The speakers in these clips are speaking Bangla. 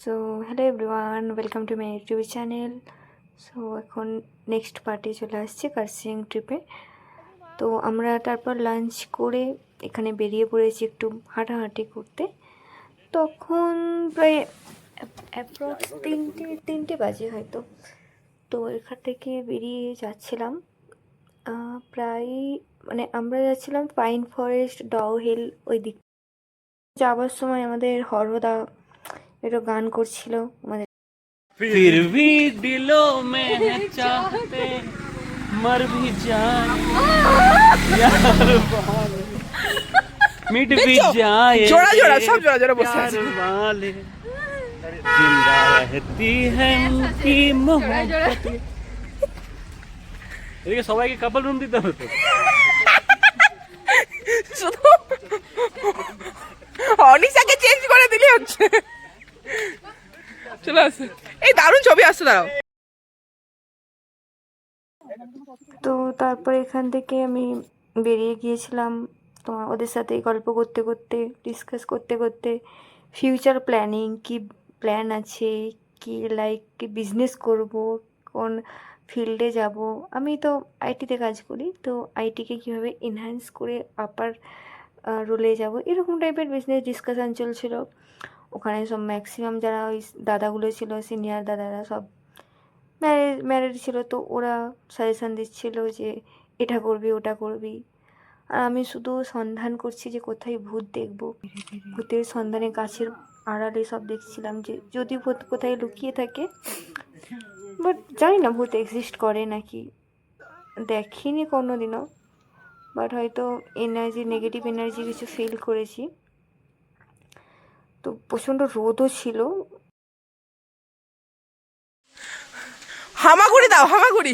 So hello everyone, welcome to my YouTube channel. So এখন নেক্সট পার্টে চলে আসছে কার্সিয়াং ট্রিপে। তো আমরা তারপর লাঞ্চ করে এখানে বেরিয়ে পড়েছি একটু হাঁটাহাঁটি করতে। তখন প্রায় অ্যাপ্রক্স তিনটে বাজে হয়তো। তো এখান থেকে বেরিয়ে যাচ্ছিলাম প্রায় আমরা যাচ্ছিলাম পাইন ফরেস্ট, ডাউ হিল ওই দিক। যাওয়ার সময় আমাদের হরদা একটু গান করছিল আমাদের। फिर भी दिलों में है चाहते मर भी जाए यार वाले मिट भी जाए जोड़ा जोड़ा सब जोड़ा जोड़ा बस प्यार वाले जिंदा रहती है उनकी मोहब्बत এদিকে সবাইকে কাপল রুম দিতে হবে তো শুধু অনিশাকে চেঞ্জ করে দিলে হচ্ছে। চলে আসে, এই দারুণ ছবি আসছে, দাঁড়াও। তো তারপরে এখান থেকে আমি বেরিয়ে গিয়েছিলাম তোমার ওদের সাথে গল্প করতে করতে, ডিসকাস করতে করতে ফিউচার প্ল্যানিং, কি প্ল্যান আছে, কি কি বিজনেস করব, কোন ফিল্ডে যাব। আমি তো আইটিতে কাজ করি, তো আইটিকে কীভাবে এনহ্যান্স করে আপার রোলে যাব, এরকম টাইপের বিজনেস ডিসকাশান চলছিল। ওখানে সব ম্যাক্সিমাম যারা ওই দাদাগুলো ছিল, সিনিয়র দাদারা সব ম্যারিড ছিল, তো ওরা সাজেশান দিচ্ছিল যে এটা করবি ওটা করবি। আর আমি শুধু সন্ধান করছি যে কোথায় ভূত দেখব। ভূতের সন্ধানে গাছের আড়ালে সব দেখছিলাম যে যদি ভূত কোথায় লুকিয়ে থাকে। বাট জানি না ভূত এক্সিস্ট করে নাকি, দেখিনি কোনো দিনও। বাট হয়তো এনার্জি, নেগেটিভ এনার্জি কিছু ফিল করেছি। তো প্রচণ্ড রোদও ছিল। হামাগুড়ি দাও, হামাগুড়ি।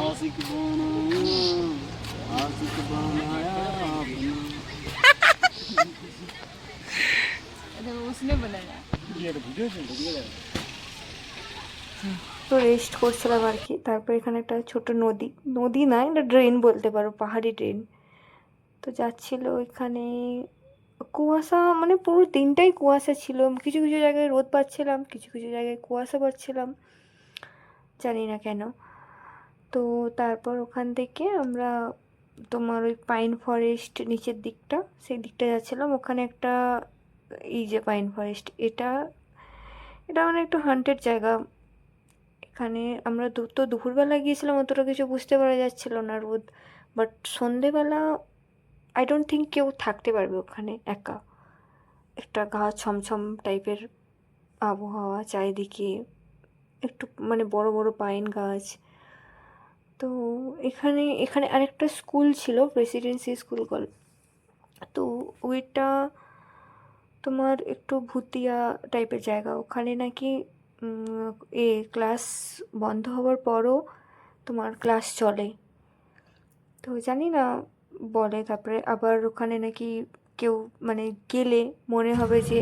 आशिक बनाया आशिक बनाया उसने बनाया। তো রেস্ট করছিলাম আর কি। তারপর এখানে একটা ছোট নদী, নদী না এটা ড্রেন বলতে পারো, পাহাড়ি ড্রেন। তো যাচ্ছিল ওইখানে কুয়াশা, পুরো দিনটাই কুয়াশা ছিল। কিছু কিছু জায়গায় রোদ পাচ্ছিলাম, কিছু কিছু জায়গায় কুয়াশা পাচ্ছিলাম, জানি না কেন। তো তারপর ওখান থেকে আমরা তোমার ওই পাইন ফরেস্ট নিচের দিকটা, সেই দিকটা যাচ্ছিলাম। ওখানে একটা এই যে পাইন ফরেস্ট, এটা এটা একটু হান্টেড জায়গা। এখানে আমরা তো দুপুরবেলা গিয়েছিলাম, অতটা কিছু বুঝতে পারা যাচ্ছিল না, রোদ। বাট সন্ধেবেলা আই ডোন্ট থিঙ্ক কেউ থাকতে পারবে ওখানে একা। একটা গা ছমছম টাইপের আবহাওয়া চারিদিকে, একটু বড় বড় পাইন গাছ। তো এখানে এখানে আরেকটা স্কুল ছিল, প্রেসিডেন্সি স্কুল কল। তো ওইটা তোমার একটু ভুতিয়া টাইপের জায়গা। ওখানে নাকি ক্লাস বন্ধ হওয়ার পরও তোমার ক্লাস চলে। তো জানি না বলে। তারপরে আবার ওখানে নাকি কেউ গেলে মনে হবে যে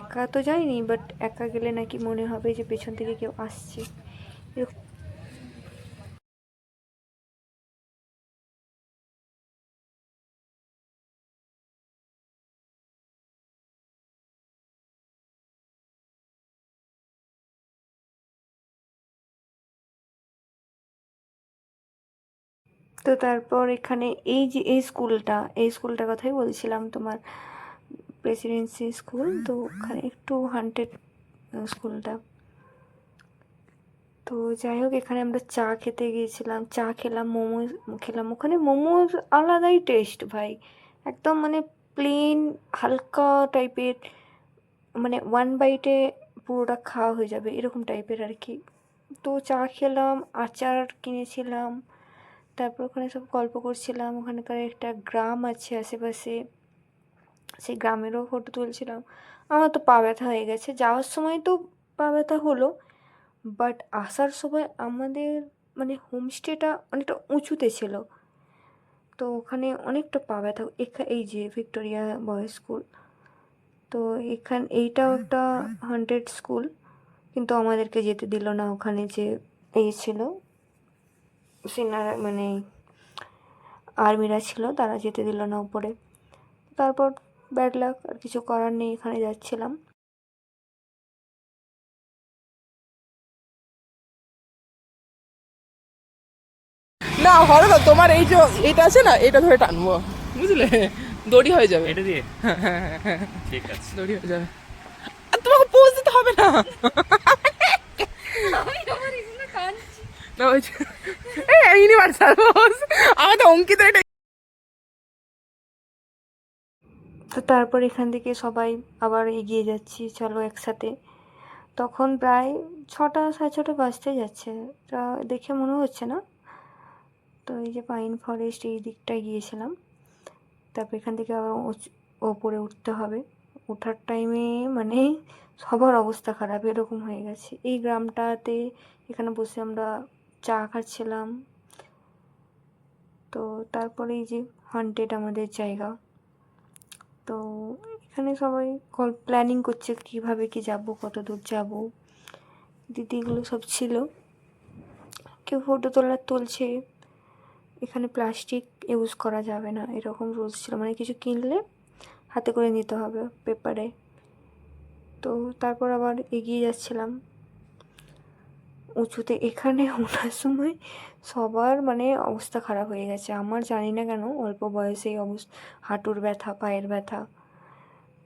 একা তো যায়নি, বাট একা গেলে নাকি মনে হবে যে পেছন থেকে কেউ আসছে, এরকম। তো তারপর এখানে এই যে এই স্কুলটার কথাই বলছিলাম তোমার, প্রেসিডেন্সি স্কুল। তো ওখানে একটু হান্টেড স্কুলটা। তো যাই হোক, এখানে আমরা চা খেতে গিয়েছিলাম, চা খেলাম, মোমো খেলাম। ওখানে মোমোর আলাদাই টেস্ট ভাই, একদম প্লেন হালকা টাইপের, ওয়ান বাইটে পুরোটা খাওয়া হয়ে যাবে এরকম টাইপের আর কি। তো চা খেলাম, আচার কিনেছিলাম। তারপর ওখানে সব গল্প করছিলাম। ওখানকার একটা গ্রাম আছে আশেপাশে, সেই গ্রামেরও ফটো তুলছিলাম। আমার তো পা ব্যথা হয়ে গেছে, যাওয়ার সময় তো পা ব্যথা হলো, বাট আসার সময় আমাদের হোমস্টেটা অনেকটা উঁচুতে ছিল। তো ওখানে অনেকটা পা ব্যথা। এই যে ভিক্টোরিয়া বয়েজ স্কুল, তো এইটাও একটা হান্টেড স্কুল। কিন্তু আমাদেরকে যেতে দিল না। ওখানে যে এই ছিল সেনার মানে আর্মিরা ছিল, তারা যেতে দিল না উপরে। তারপর ব্যাড লাক, আর কিছু করার নেই, এখানে যাচ্ছিলাম। না হলো তো, তোমার এই যে এটা আছে না, এটা ধরে টানবো, বুঝলে, দড়ি হয়ে যাবে। এটা দিয়ে হ্যাঁ, ঠিক আছে। দড়ি হয়ে যাবে। আর তোমাকে পোজ দিতে হবে না। না, ওই যে, এই ইউনিভার্সাল পোজ, আমাদের অঙ্কিত এটা। তো তারপর এখান থেকে সবাই আবার এগিয়ে যাচ্ছি, চলো একসাথে। তখন প্রায় 6টা 6:30 বাজতে যাচ্ছে, তা দেখে মনে হচ্ছে না। তো এই যে পাইন ফরেস্ট এই দিকটায় গিয়েছিলাম। তারপর এখান থেকে আবার ওপরে উঠতে হবে। ওঠার টাইমে মানে সবার অবস্থা খারাপ, এরকম হয়ে গেছে। এই গ্রামটাতে এখানে বসে আমরা চা খাচ্ছিলাম। তো তারপরে এই যে হান্টেড আমাদের জায়গা, তো এখানে সবাই প্ল্যানিং করছে কিভাবে কি যাব, কত দূর যাব। দিদিগুলো সব ছিল, কেউ ফটো তুলছে। এখানে প্লাস্টিক ইউজ করা যাবে না, এরকম রুলস ছিল, মানে কিছু কিনলে হাতে করে নিতে হবে পেপারে। তো তারপর আবার এগিয়ে যাচ্ছিলাম উঁচুতে। এখানে ওঠার সময় সবার মানে অবস্থা খারাপ হয়ে গেছে। আমার জানি না কেন অল্প বয়সেই হাঁটুর ব্যথা, পায়ের ব্যথা।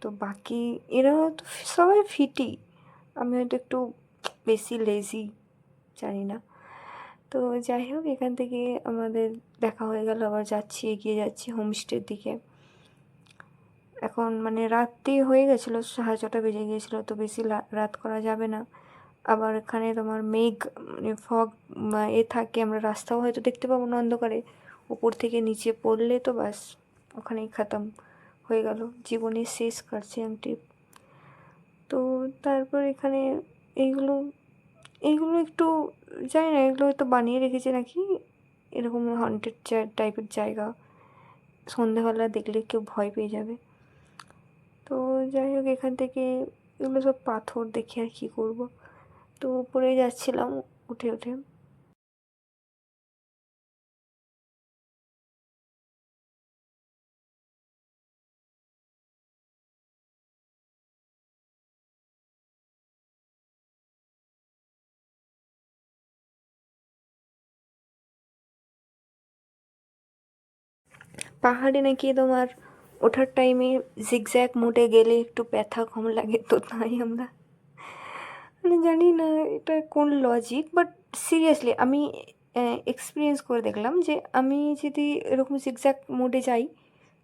তো বাকি এরা তো সবাই ফিটই, আমি হয়তো একটু বেশি লেজি, জানি না। তো যাই হোক, এখান থেকে আমাদের দেখা হয়ে গেল, আবার এগিয়ে যাচ্ছি হোমস্টের দিকে। এখন মানে রাত্রি হয়ে গেছিলো, 6:30 বেজে গিয়েছিলো, তো বেশি রাত করা যাবে না। আবার এখানে তোমার মেঘ মানে ফগ থাকে, আমরা রাস্তাও হয়তো দেখতে পাবো না অন্ধকারে। উপর থেকে নিচে পড়লে তো ব্যাস ওখানেই খতম হয়ে গেল, জীবনের শেষ কার্সিয়াং ট্রিপ। তো তারপর এখানে এইগুলো এইগুলো একটু জানি না, এগুলো হয়তো বানিয়ে রেখেছে নাকি, এরকম হন্টেড টাইপের জায়গা, সন্ধেবেলা দেখলে কেউ ভয় পেয়ে যাবে। তো যাই হোক, এখান থেকে এগুলো সব পাথর দেখে আর কী করবো। তো উপরে যাচ্ছিলাম উঠে উঠে। পাহাড়ে নাকি তোমার ওঠার টাইমে জিগজ্যাগ মোডে গেলে একটু ব্যথা কম লাগে, তো তাই আমরা মানে জানি না এটা কোন লজিক, বাট সিরিয়াসলি আমি এক্সপিরিয়েন্স করে দেখলাম যে আমি যদি এরকম জিগজ্যাগ মোডে যাই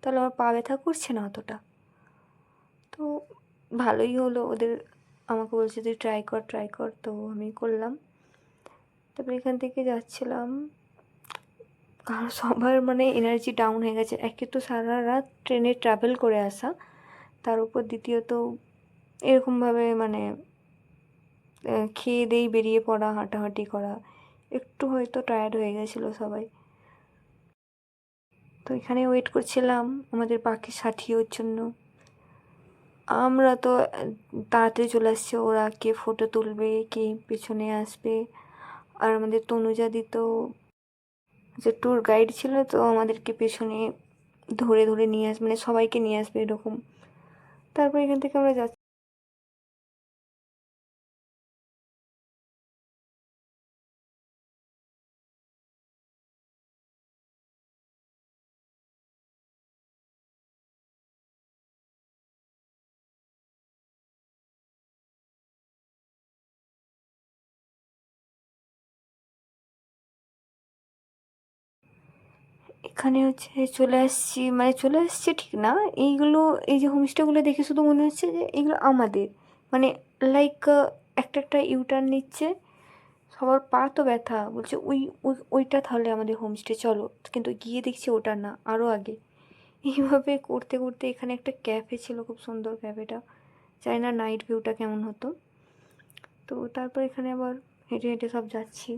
তাহলে আমার পা ব্যথা করছে না অতটা। তো ভালোই হলো, ওদের আমাকে বলছে তুই ট্রাই কর, তো আমি করলাম। তারপরে এখান থেকে যাচ্ছিলাম, কারণ সবার মানে এনার্জি ডাউন হয়ে গেছে। একে তো সারা রাত ট্রেনে ট্রাভেল করে আসা, তার উপর দ্বিতীয়ত এরকমভাবে মানে খেয়ে দেই বেরিয়ে পড়া, হাঁটাহাঁটি করা, একটু হয়তো টায়ার্ড হয়ে গেছিলো সবাই। তো এখানে ওয়েট করছিলাম আমাদের বাকি সাথীর জন্য। আমরা তো তাড়াতাড়ি চলে আসছি, ওরা কে ফটো তুলবে, কে পেছনে আসবে। আর আমাদের তনুজাদি তো যে ট্যুর গাইড ছিল, তো আমাদেরকে পেছনে ধরে ধরে নিয়ে আসবে, মানে সবাইকে নিয়ে আসবে এরকম। তারপর এখান থেকে আমরা যাচ্ছি। এখানে হচ্ছে চলে আসছি, মানে চলে আসছে ঠিক না, এইগুলো এই যে হোমস্টেগুলো দেখে শুধু মনে হচ্ছে যে এগুলো আমাদের, মানে লাইক একটা একটা ইউটার্ন নিচ্ছে। সবার পা তো ব্যথা, বলছে ওইটা তাহলে আমাদের হোমস্টে চলো, কিন্তু গিয়ে দেখছি ওটা না, আরও আগে। এইভাবে করতে করতে এখানে একটা ক্যাফে ছিল, খুব সুন্দর ক্যাফেটা, জানি না নাইট ভিউটা কেমন হতো। তো তারপর এখানে আবার হেঁটে হেঁটে সব যাচ্ছি।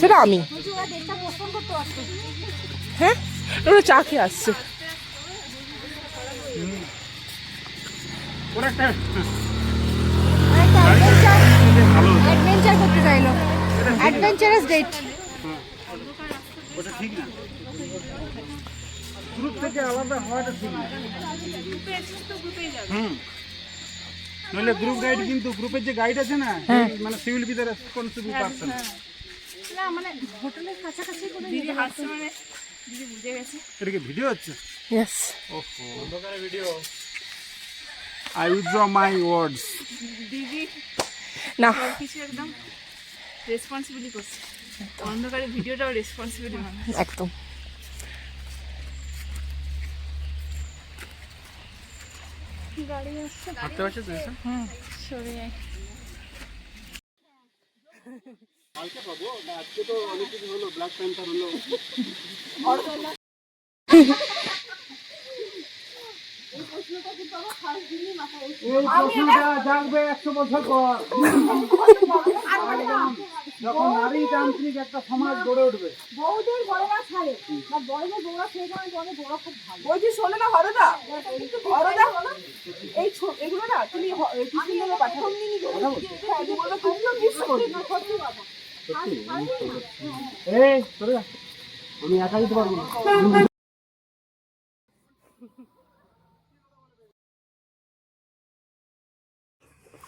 সেটা আমি হ্যাঁ ওরা চা খেয়ে আসছে। ওর একটা অ্যাডভেঞ্চার করতে চাইলো, অ্যাডভেঞ্চারাস ডেট। ওটা ঠিক না, গ্রুপ থেকে আলাদা হওয়াটা ঠিক না। নইলে গ্রুপ গাইড, কিন্তু গ্রুপের যে গাইড আছে না, মানে civil B the responsible person. না মানে হোটেলের কাছাকাছি কোনো দিদি হাসছে, মানে দিদি বুঝে গেছে। এটা কি ভিডিও হচ্ছে? ইয়েস। ওহো, অন্ধকারে ভিডিও। আই উইথড্র মাই ওয়ার্ডস। দিদি না কিছু একদম রেসপন্সিবিলি করছে, অন্ধকারে ভিডিওটাও রেসপন্সিবিলি মানে একদম। গাড়ি আসছে, হাঁটতে পারছিস তুই? সরে আয়। কালকে পাবো, আজকে তো অনেক কিছু হলো, ব্ল্যাক প্যান্থার হলো। জাগবে 100 বছর পর, যখন নারী তান্ত্রিক একটা সমাজ গড়ে উঠবে। বউদের বড়রা ছাড়ে না, বড়দের বউরা সেই কারণে অনেক বড় খুব ভালো। ওই যে শোনো না হরদা, হরদা এই এগুলো না তুমি টিফিনে পাঠাও। এই সরে যা, আমি একা দিতে পারবো না।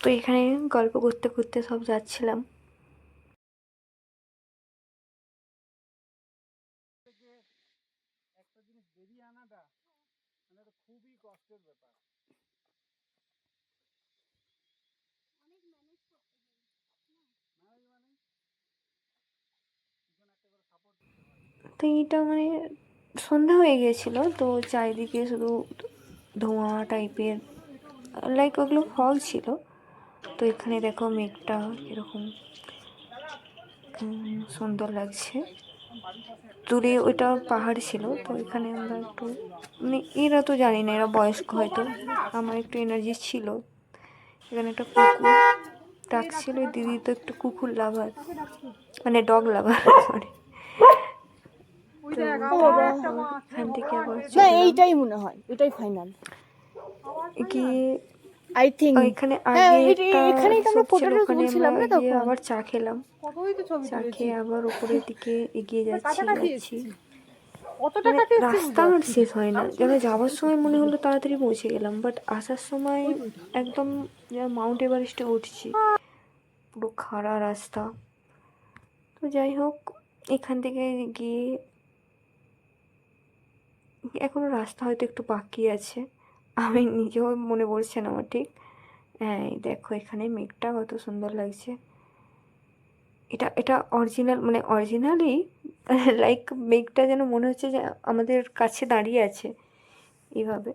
তো এখানে গল্প করতে করতে সব যাচ্ছিলাম। একটা জিনিস বেরিয়ে আনাটা মানে খুবই কষ্টের ব্যাপার। তো এইটা মানে সন্ধ্যা হয়ে গিয়েছিল, তো চারিদিকে শুধু ধোঁয়া টাইপের, লাইক ওগুলো ফল ছিল। তো এখানে দেখো মেঘটা এরকম সুন্দর লাগছে। দূরে ওইটা পাহাড় ছিল, তো এখানে আমরা একটু মানে এরা তো জানি না, এরা বয়স্ক হয়তো, আমার একটু এনার্জি ছিল। এখানে একটা কুকুর ডাকছিল, দিদি তো একটু কুকুর লাভার, মানে ডগ লাভার সরি। এখান থেকে আবার না এইটাই মনে হয়, এটাই ফাইনাল গিয়ে আই থিংক। এখানে হ্যাঁ, আগে এখানেই তো আমরা ফটোটা ওখানে তুলছিলাম না আমরা গিয়ে তখন। আবার চা খেলাম, চা খেয়ে আবার উপরের দিকে এগিয়ে যাচ্ছি। মানে রাস্তা আর শেষ হয় না, যেন যাওয়ার সময় মনে হলো তাড়াতাড়ি পৌঁছে গেলাম, বাট আসার সময় একদম যেন মাউন্ট এভারেস্টে উঠছি, পুরো খাড়া রাস্তা। তো যাই হোক, এখান থেকে গিয়ে এখনো রাস্তা হয়তো একটু বাকি আছে, আমি নিজেও মনে পড়ছে না আমার ঠিক। হ্যাঁ এই দেখো এখানে মেঘটা কত সুন্দর লাগছে। এটা এটা অরিজিনাল, মানে অরিজিনালি লাইক মেঘটা যেন মনে হচ্ছে যে আমাদের কাছে দাঁড়িয়ে আছে এইভাবে।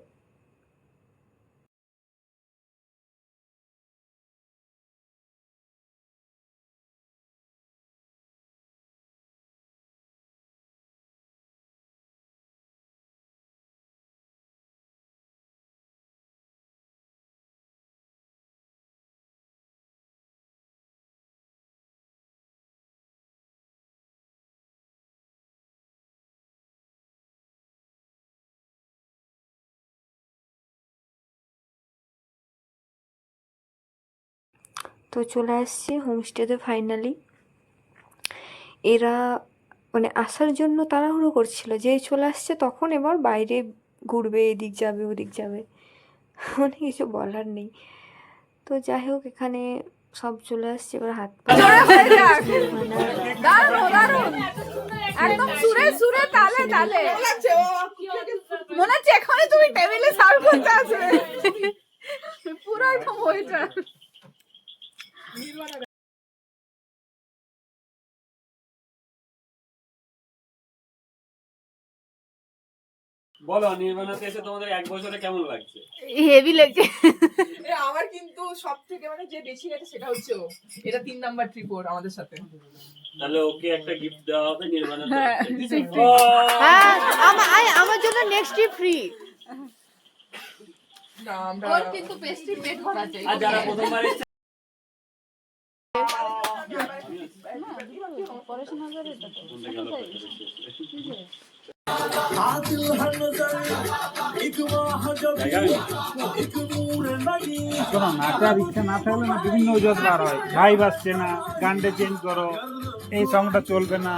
তো চলে আসছি হোমস্টেতে ফাইনালি। এরা মানে আসার জন্য তাড়াহুড়ো করছিল, যেই চলে আসছে তখন এবার বাইরে ঘুরবে, এদিক যাবে ওদিক যাবে, মানে কিছু বলার নেই। তো যাই হোক এখানে সব চলে আসছে, এবার হাত একদম সুরে সুরে তালে তালে মনে হচ্ছে এখানে তুমি টেবিলে সার্ভ করতে আসবে, পুরো একদম হয়ে যায়। বলো নির্মাণাতে এসে তোমাদের 1 বছরে কেমন লাগছে? হেভি লাগছে। আমার কিন্তু সব থেকে মানে যে বেশি গেছে সেটা হচ্ছে ও, এটা 3 নাম্বার ট্রিপ ওর আমাদের সাথে। তাহলে ওকে একটা গিফট দেওয়া হবে নির্বাণের হ্যাঁ, তরফ থেকে। হ্যাঁ আমার জন্য নেক্সট ডে ফ্রি। ওর কিন্তু পেস্ট্রি পেট ভরা চাই। আর যারা প্রথমবার এসেছে শোনো, নাচার ইচ্ছা না থাকলে না বিভিন্ন অজুহাত বার হয়। ভাই বাজছে না, গানটা চেঞ্জ করো, এই সংটা চলবে না।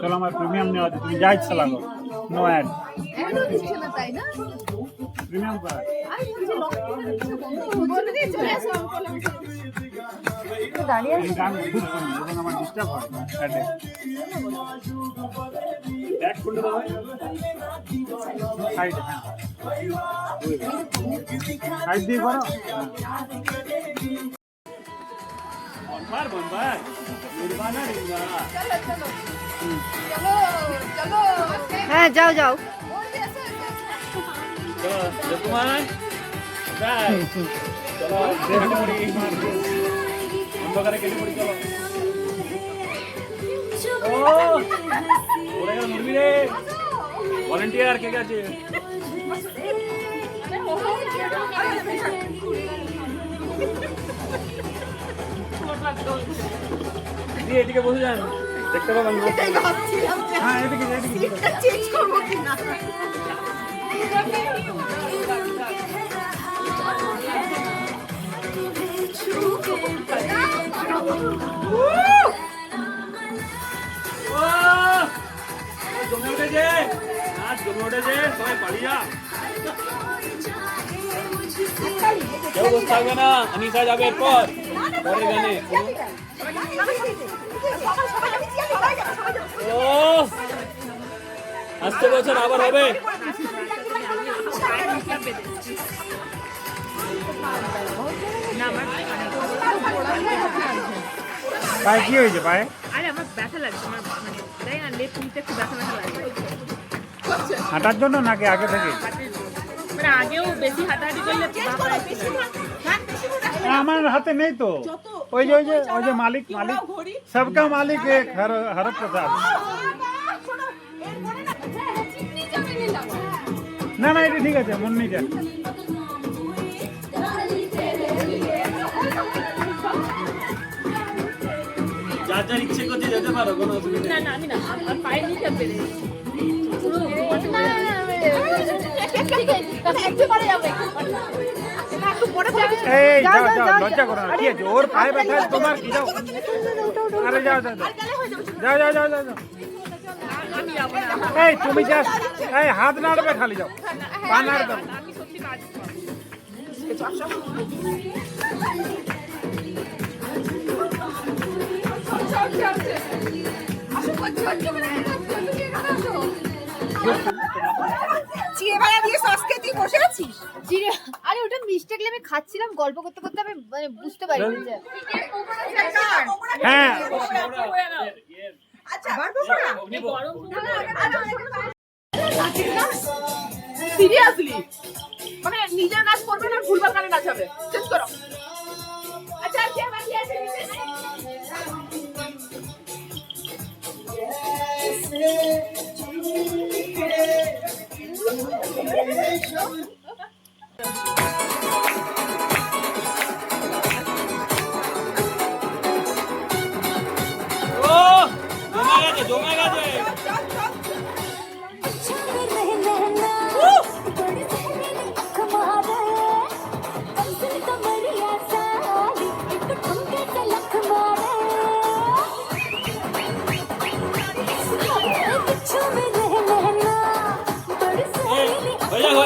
চলো আমার প্রিমিয়াম নেওয়া আছে, তুমি যা ইচ্ছা লাগো, নো অ্যাড, এখনো দিচ্ছে না তাই না? প্রিমিয়াম করা। আমি বলছি বলে দিয়ে চলে আসো আমি বললাম দাঁড়িয়ে এই গান খুব শুনি, এবং আমার ডিস্টার্ব হয় অ্যাডে। ব্যাক খুলে দাও। সাইড, হ্যাঁ সাইড দিয়ে করো। বনবার বনবার নির্বাণ আর নির্বাণ। চলো চলো হ্যাঁ যাও যাও। ওই যে এসো, এসো, এসো। চলো জয়কুমার বাই। চলো কেটে পড়ি, অন্ধকারে কেটে পড়ি। চলো ও ওরে গেল মুরগি রে। ভলেন্টিয়ার কে কে আছে? দিয়ে এদিকে বসে যান, দেখতে পাবেন। হ্যাঁ এদিকে এদিকে। চেঞ্জ করবো কিনা? ও জমে উঠেছে, নাচ জমে উঠেছে, সবাই পালিয়ে যা। কেউ বসে থাকবে না, অনিশা যাবে এরপর পরের গানে। ও আসতে বছর আবার হবে। পায়ে কি হয়েছে পায়ে? আরে আমার ব্যথা লাগছে, আমার মানে তাই না, লেফট নিতে একটু ব্যথা ব্যথা লাগছে। হাঁটার জন্য নাকি আগে থেকে? মানে আগেও বেশি হাঁটাহাঁটি করলে আমার হাতে নেই তো। ওই যে মালিক সবকা মালিক এক হরপ প্রসাদ। না না এটা ঠিক আছে, মুন্নি যান। যার যার ইচ্ছে করছে যেতে পারো, কোনো অসুবিধা না নেই। না আমি না, আমার পায়ে নিতে পেরে এই যাও যাও, লজ্জা করো না, ঠিক আছে? ওর পায়ে ব্যথা আছে, তোমার কি? যাও, আরে যাও যাও যাও যাও যাও যাও যাও যাও। এই তুমি জাস্ট এই হাত নাড়বে খালি, যাও পা নাড়বে। আমি সত্যি কাজ আরে ওটা মিস্টেকলি আমি খাচ্ছিলাম, গল্প করতে করতে আমি মানে বুঝতে পারিনি যে হ্যাঁ সিরিয়াসলি মানে নিজের নাচ করবে না, ভুলভাল গানে নাচাবে। চেঞ্জ করো। আচ্ছা কে বাকি আছে? ও জমে গেছে। হয়ে যাক।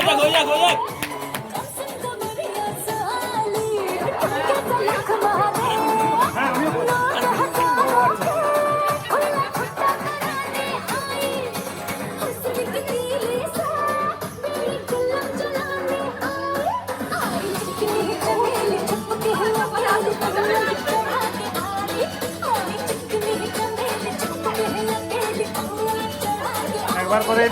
একবার করে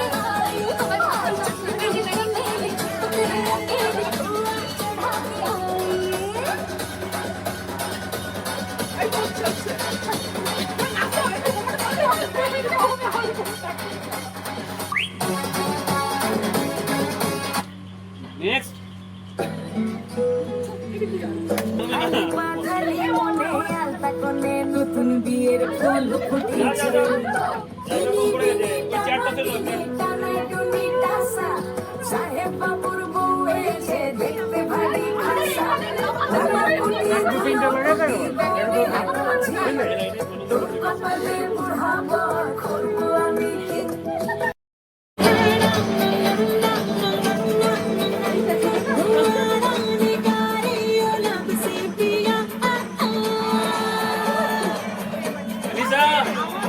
লিসা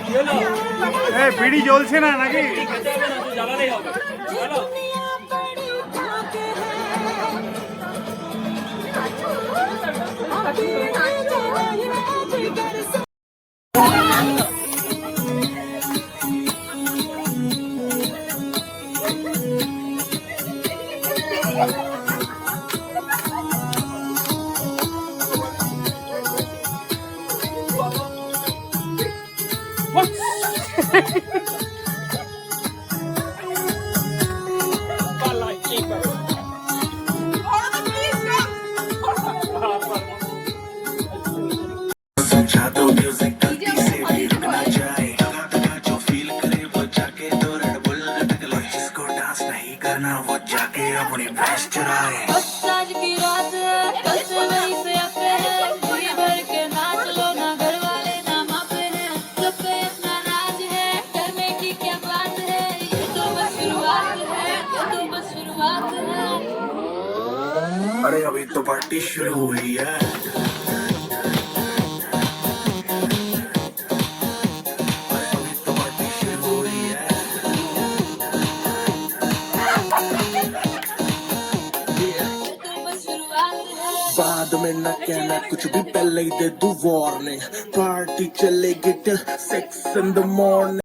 কি হলো? এই বিড়ি জ্বলছে না নাকি? খেতে হবে না, তো জ্বালালেই হবে। চলো। जादू म्यूजिक गलती से भी रुक ना जाए लगा जो फील करे वो जाके तो रेड बुल लटक ले जिसको डांस नहीं करना वो जाके अपनी भैंस चराए आज की रात है कल से वही से अपे है पूरी भर के नाच लो ना घर वाले ना मापे हैं सब पे अपना राज है करने की क्या बात है ये तो बस शुरुआत है ये तो बस शुरुआत है अरे अभी तो पार्टी शुरू हुई है बाद में न कहना कुछ भी पहले ही दे दू वार्निंग पार्टी चलेगी till 6 in the morning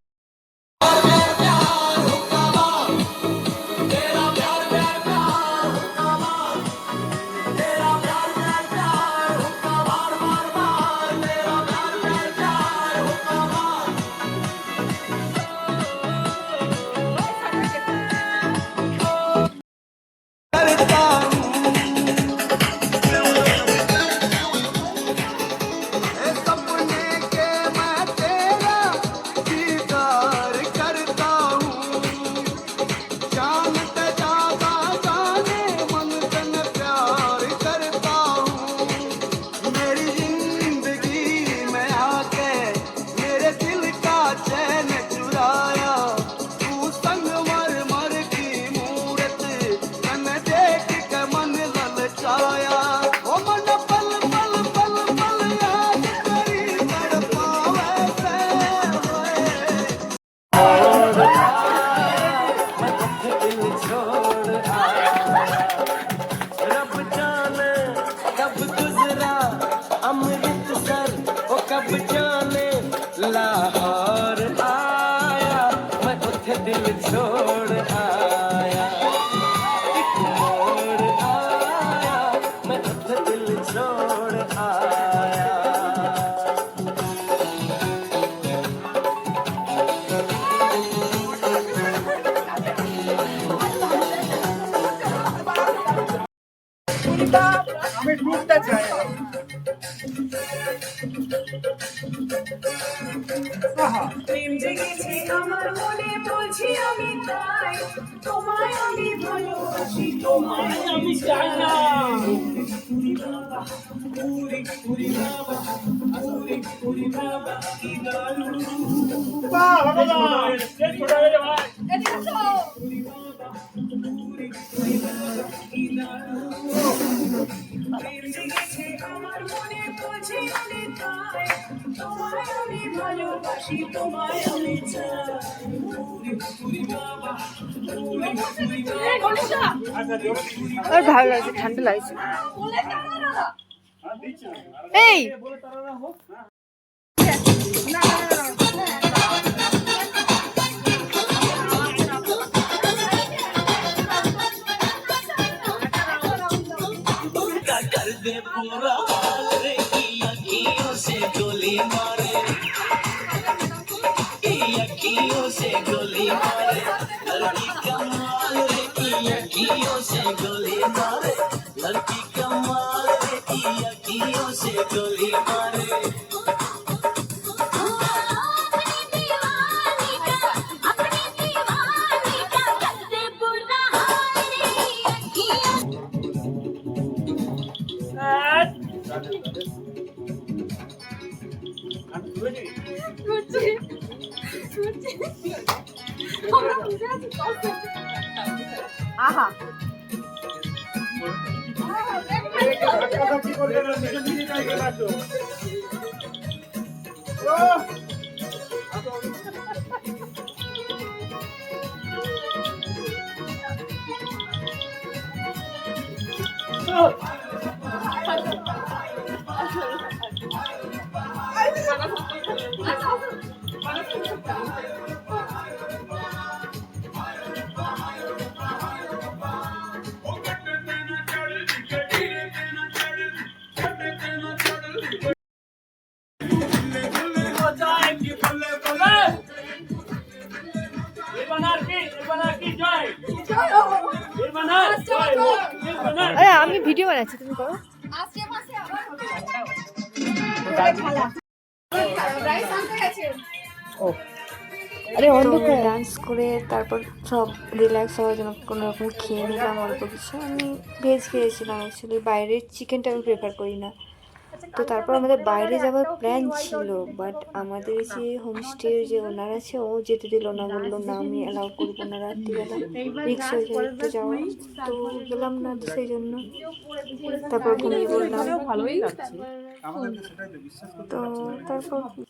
Lahore आया मैं उठे दिल छोड़ आया एक मोड़ आया मैं उठे दिल छोड़ आया আমি ঢুকতে চাই প্রেম জেগেছে আমার মনে বলছি আমি তাই তোমায় আমি ভালোবাসি তোমায় আমি চাই না প্রেম জেগেছে আমার মনে বলছি আমি তাই তোমায় আমি ভালোবাসি তোমায় আমি চাই আর ভালো লাগছে ঠান্ডা লাগছে এই कर दे पूरा हाल रे की अखियों से गोली मारे की अखियों से गोली मारे लड़की कमाल रे की अखियों से गोली मारे लड़की कमाल रे की अखियों से गोली मारे আমি আহা ধাক্কাধাক্কি করবে না, নিজে নিজে ট্রাই করে আসো। আরে আমি ভিডিও বানাচ্ছি, তুমি করো। আরে অন্ধকার ডান্স করে তারপর সব রিল্যাক্স হওয়ার জন্য কোনো রকম খেয়ে নিলাম অল্প কিছু। আমি ভেজ খেয়েছিলাম, অ্যাকচুয়ালি বাইরের চিকেনটা আমি প্রেফার করি না। তো তারপর আমাদের বাইরে যাওয়ার প্ল্যান ছিল, বাট আমাদের যে হোমস্টের যে ওনার আছে ও যেতে দিল না, বললো না আমি অ্যালাউ করবো না, রাত্রিবেলা রিক্স হয়ে যায় তো যাওয়া। তো গেলাম না, তো সেই জন্য তারপর ঘুমিয়ে পড়লাম। ভালোই লাগছে। আমাদের তো সেটাই তো বিশ্বাস করতে তো তারপর